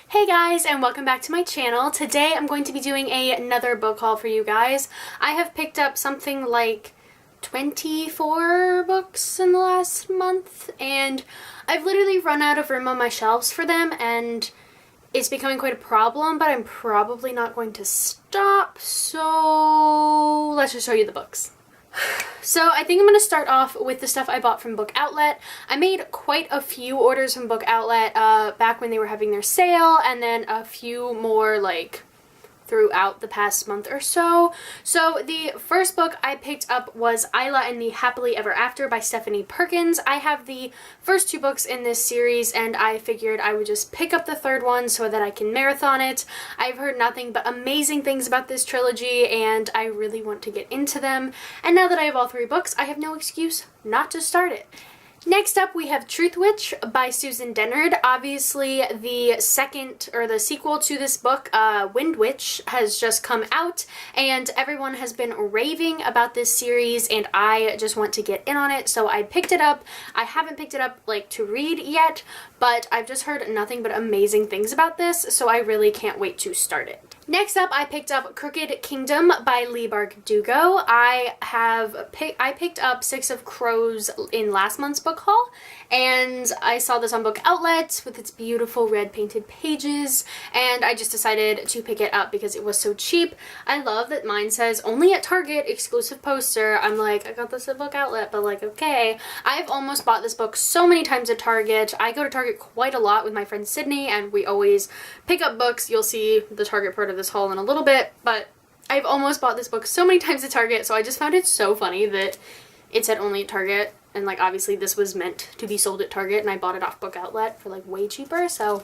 Hey guys, and welcome back to my channel. Today I'm going to be doing another book haul for you guys. I have picked up something like 24 books in the last month, and I've literally run out of room on my shelves for them, and it's becoming quite a problem, but I'm probably not going to stop, so let's just show you the books. So I think I'm going to start off with the stuff I bought from Book Outlet. I made quite a few orders from Book Outlet back when they were having their sale, and then a few more like throughout the past month or so. So the first book I picked up was Isla and the Happily Ever After by Stephanie Perkins. I have the first two books in this series, and I figured I would just pick up the third one so that I can marathon it. I've heard nothing but amazing things about this trilogy, and I really want to get into them. And now that I have all three books, I have no excuse not to start it. Next up, we have Truth Witch by Susan Dennard. Obviously, the sequel to this book, Wind Witch, has just come out, and everyone has been raving about this series, and I just want to get in on it, so I picked it up. I haven't picked it up, to read yet, but I've just heard nothing but amazing things about this, so I really can't wait to start it. Next up, I picked up Crooked Kingdom by Leigh Bardugo. I picked up Six of Crows in last month's book haul, and I saw this on Book Outlet with its beautiful red painted pages, and I just decided to pick it up because it was so cheap. I love that mine says only at Target, exclusive poster. I'm like, I got this at Book Outlet, but okay. I've almost bought this book so many times at Target. I go to Target quite a lot with my friend Sydney, and we always pick up books. You'll see the Target part of this haul in a little bit, but I've almost bought this book so many times at Target, so I just found it so funny that it said only at Target, and obviously this was meant to be sold at Target, and I bought it off Book Outlet for way cheaper. So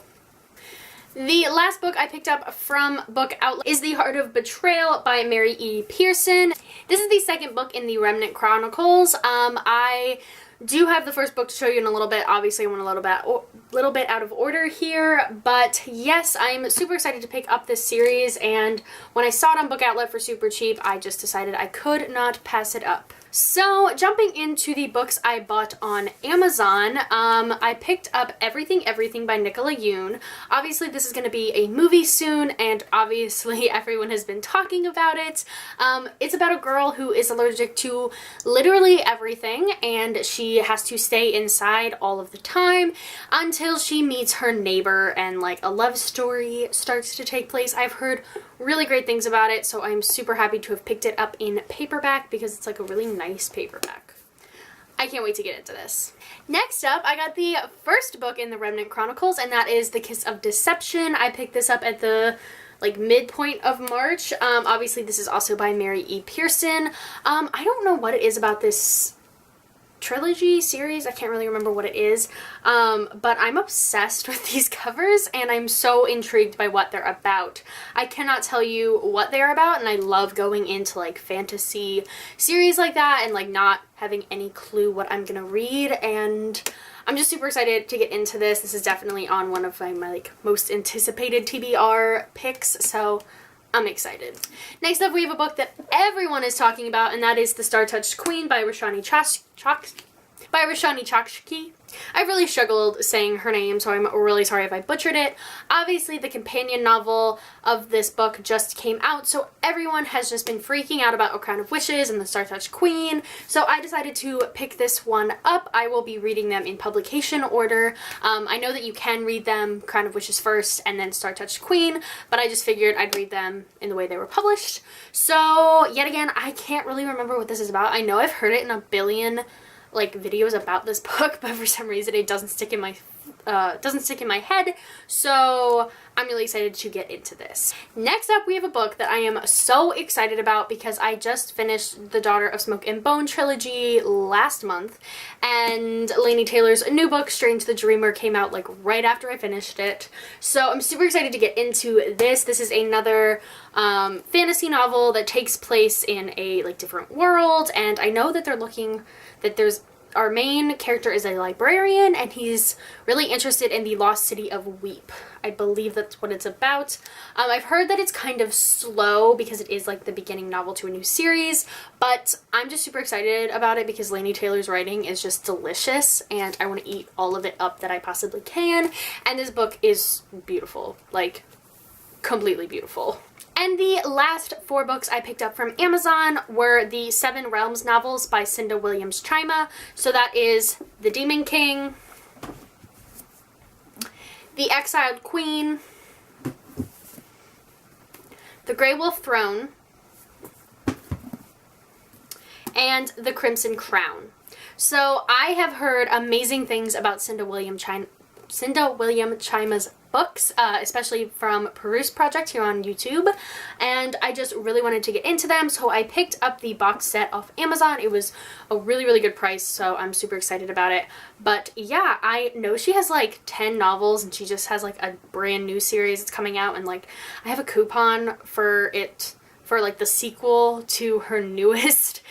the last book I picked up from Book Outlet is The Heart of Betrayal by Mary E. Pearson. This is the second book in the Remnant Chronicles. I do have the first book to show you in a little bit. Obviously, I went a little bit out of order here, but yes, I'm super excited to pick up this series, and when I saw it on Book Outlet for super cheap, I just decided I could not pass it up. So, jumping into the books I bought on Amazon, I picked up Everything by Nicola Yoon. Obviously, this is going to be a movie soon, and obviously everyone has been talking about it. It's about a girl who is allergic to literally everything, and she has to stay inside all of the time until she meets her neighbor, and a love story starts to take place. I've heard really great things about it, so I'm super happy to have picked it up in paperback because it's a really nice paperback. I can't wait to get into this. Next up, I got the first book in the Remnant Chronicles, and that is The Kiss of Deception. I picked this up at the midpoint of March. Obviously, this is also by Mary E. Pearson. I don't know what it is about this trilogy series, I can't really remember what it is, but I'm obsessed with these covers, and I'm so intrigued by what they're about. I cannot tell you what they're about, and I love going into fantasy series like that and not having any clue what I'm gonna read, and I'm just super excited to get into this. This is definitely on one of my most anticipated TBR picks, so I'm excited. Next up, we have a book that everyone is talking about, and that is The Star-Touched Queen by Roshani Chokshi. I really struggled saying her name, so I'm really sorry if I butchered it. Obviously, the companion novel of this book just came out, so everyone has just been freaking out about A Crown of Wishes and The Star-Touched Queen, so I decided to pick this one up. I will be reading them in publication order. I know that you can read them Crown of Wishes first and then Star-Touched Queen, but I just figured I'd read them in the way they were published. So, yet again, I can't really remember what this is about. I know I've heard it in a billion videos about this book, but for some reason it doesn't stick in my head, so I'm really excited to get into this. Next up, we have a book that I am so excited about because I just finished the Daughter of Smoke and Bone trilogy last month, and Laini Taylor's new book, Strange the Dreamer, came out right after I finished it, so I'm super excited to get into this. This is another fantasy novel that takes place in a different world, and I know that there's our main character is a librarian, and he's really interested in the lost city of Weep. I believe that's what it's about. I've heard that it's kind of slow because it is like the beginning novel to a new series, but I'm just super excited about it because Laini Taylor's writing is just delicious, and I want to eat all of it up that I possibly can. And this book is beautiful, like completely beautiful. And the last 4 books I picked up from Amazon were the Seven Realms novels by Cinda Williams Chima. So that is The Demon King, The Exiled Queen, The Grey Wolf Throne, and The Crimson Crown. So I have heard amazing things about Cinda Williams Chima's books, especially from Peruse Project here on YouTube, and I just really wanted to get into them, so I picked up the box set off Amazon. It was a really good price, so I'm super excited about it. But yeah, I know she has like 10 novels, and she just has like a brand new series that's coming out, and like I have a coupon for it for like the sequel to her newest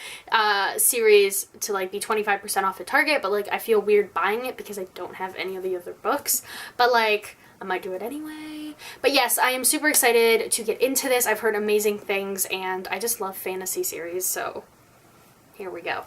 series to like be 25% off at Target, but like I feel weird buying it because I don't have any of the other books, but like I might do it anyway. But yes, I am super excited to get into this. I've heard amazing things, and I just love fantasy series, so here we go.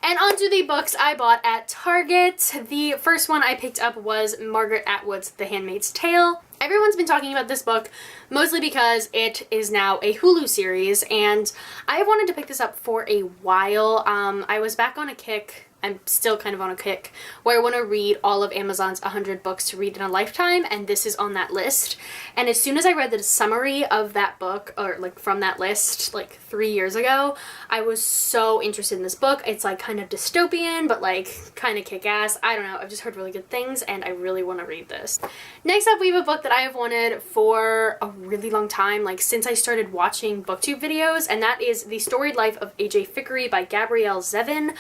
And onto the books I bought at Target. The first one I picked up was Margaret Atwood's The Handmaid's Tale. Everyone's been talking about this book mostly because it is now a Hulu series, and I have wanted to pick this up for a while. I was back on a kick. I'm still kind of on a kick where I want to read all of Amazon's 100 books to read in a lifetime, and this is on that list. And as soon as I read the summary of that book, or like from that list like 3 years ago, I was so interested in this book. It's like kind of dystopian, but like kind of kick-ass. I don't know, I've just heard really good things, and I really want to read this. Next up, we have a book that I have wanted for a really long time, like since I started watching booktube videos, and that is The Storied Life of A.J. Fikry by Gabrielle Zevin.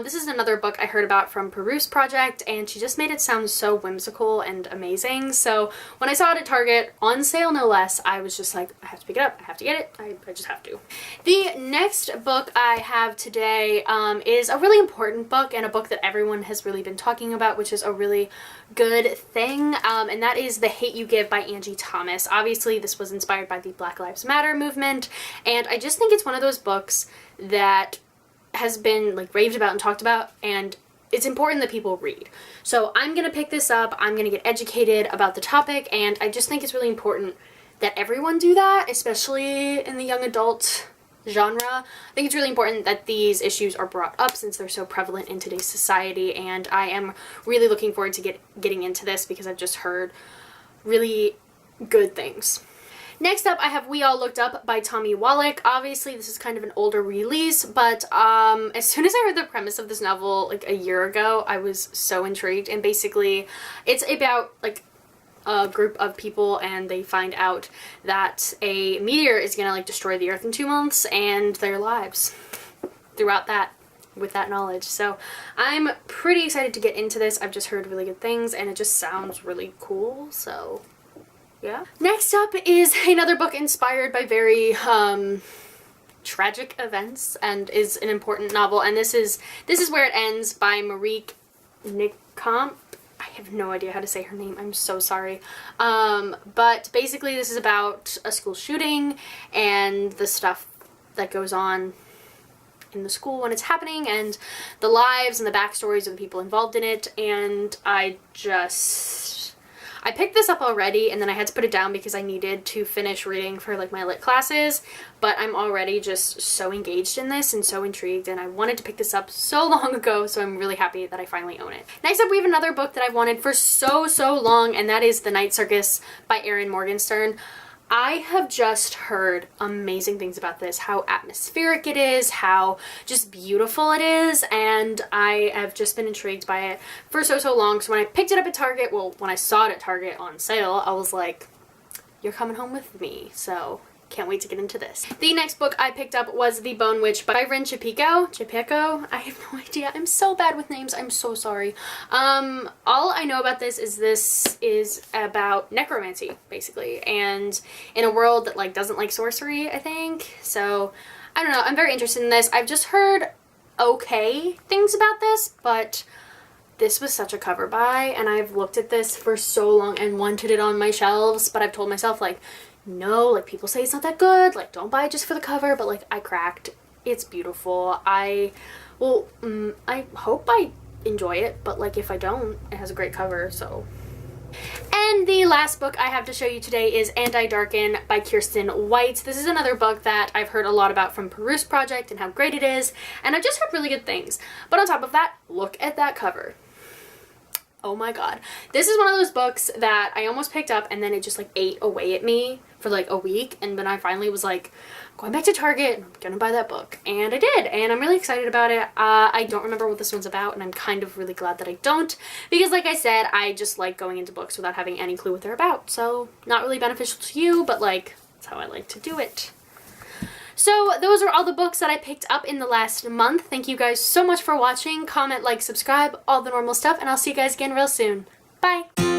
This is another book I heard about from Peruse Project, and she just made it sound so whimsical and amazing. So when I saw it at Target, on sale no less, I was just like, I have to pick it up, I have to get it, I just have to. The next book I have today is a really important book, and a book that everyone has really been talking about, which is a really good thing, and that is The Hate U Give by Angie Thomas. Obviously this was inspired by the Black Lives Matter movement, and I just think it's one of those books that has been like raved about and talked about, and it's important that people read. So I'm gonna pick this up, I'm gonna get educated about the topic, and I just think it's really important that everyone do that, especially in the young adult genre. I think it's really important that these issues are brought up since they're so prevalent in today's society, and I am really looking forward to getting into this because I've just heard really good things. Next up, I have We All Looked Up by Tommy Wallach. Obviously, this is kind of an older release, but as soon as I heard the premise of this novel like a year ago, I was so intrigued. And basically, it's about like a group of people, and they find out that a meteor is gonna like destroy the Earth in 2 months, and their lives throughout that with that knowledge. So I'm pretty excited to get into this. I've just heard really good things, and it just sounds really cool, so yeah. Next up is another book inspired by very tragic events, and is an important novel, and this is Where It Ends by Marieke Nijkamp. I have no idea how to say her name, I'm so sorry. But basically this is about a school shooting and the stuff that goes on in the school when it's happening, and the lives and the backstories of the people involved in it, and I picked this up already, and then I had to put it down because I needed to finish reading for like my lit classes, but I'm already just so engaged in this and so intrigued, and I wanted to pick this up so long ago, so I'm really happy that I finally own it. Next up, we have another book that I've wanted for so long, and that is The Night Circus by Erin Morgenstern. I have just heard amazing things about this, how atmospheric it is, how just beautiful it is, and I have just been intrigued by it for so long. So when I picked it up at Target, well, when I saw it at Target on sale, I was like, you're coming home with me, so can't wait to get into this. The next book I picked up was The Bone Witch by Rin Chipico? I have no idea. I'm so bad with names. I'm so sorry. All I know about this is about necromancy, basically, and in a world that like doesn't like sorcery, I think. So I don't know. I'm very interested in this. I've just heard okay things about this, but this was such a cover buy, and I've looked at this for so long and wanted it on my shelves, but I've told myself, like, no, like, people say it's not that good, like, don't buy it just for the cover, but, like, I cracked. It's beautiful. I hope I enjoy it, but, like, if I don't, it has a great cover, so. And the last book I have to show you today is And I Darken by Kiersten White. This is another book that I've heard a lot about from Peruse Project and how great it is, and I've just heard really good things. But on top of that, look at that cover. Oh my god. This is one of those books that I almost picked up and then it just like ate away at me for like a week, and then I finally was like, going back to Target, I'm gonna buy that book. And I did, and I'm really excited about it. I don't remember what this one's about, and I'm kind of really glad that I don't, because like I said, I just like going into books without having any clue what they're about. So not really beneficial to you, but like, that's how I like to do it. So those are all the books that I picked up in the last month. Thank you guys so much for watching. Comment, like, subscribe, all the normal stuff, and I'll see you guys again real soon. Bye!